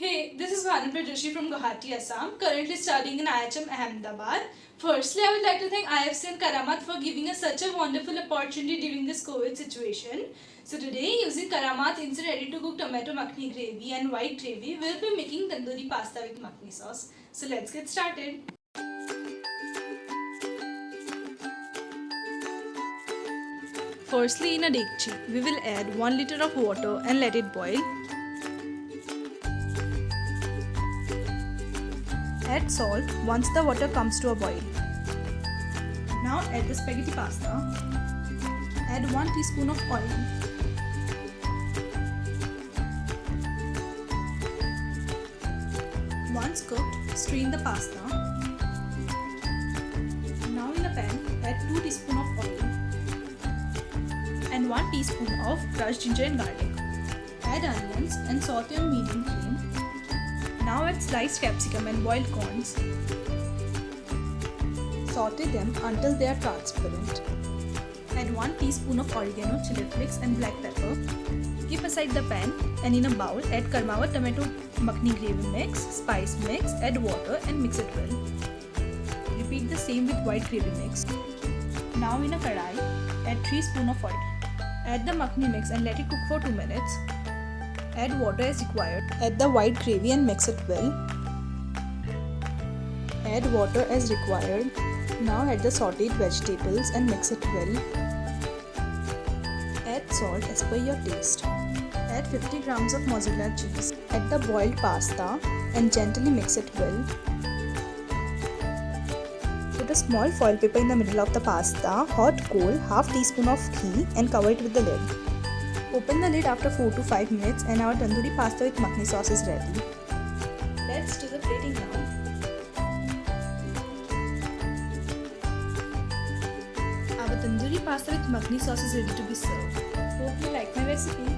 Hey, this is Joshi from Guwahati, Assam, currently studying in IHM Ahmedabad. Firstly, I would like to thank IHM Karamat for giving us such a wonderful opportunity during this COVID situation. So today, using Karamat instant ready-to-cook tomato makhni gravy and white gravy, we'll be making tandoori pasta with makhni sauce. So let's get started. Firstly, in a dekchi, we will add 1 liter of water and let it boil. Add salt once the water comes to a boil. Now add the spaghetti pasta. Add 1 teaspoon of oil. Once cooked, strain the pasta. Now in a pan, add 2 teaspoons of oil and 1 teaspoon of crushed ginger and garlic. Add onions and saute on medium flame. Now add sliced capsicum and boiled corns. Saute them until they are transparent. Add 1 teaspoon of oregano, chili flakes and black pepper. Keep aside the pan and in a bowl add Karamat tomato makhni gravy mix, spice mix, add water and mix it well. Repeat the same with white gravy mix. Now in a kadai, add 3 spoons of oil. Add the makhni mix and let it cook for 2 minutes. Add water as required. Add the white gravy and mix it well. Add water as required. Now add the sauteed vegetables and mix it well. Add salt as per your taste. Add 50 grams of mozzarella cheese. Add the boiled pasta and gently mix it well. Put a small foil paper in the middle of the pasta, hot coal, half teaspoon of ghee and cover it with the lid. Open the lid after 4 to 5 minutes and our tandoori pasta with makhni sauce is ready. Let's do the plating now. Our tandoori pasta with makhni sauce is ready to be served. Hope you like my recipe.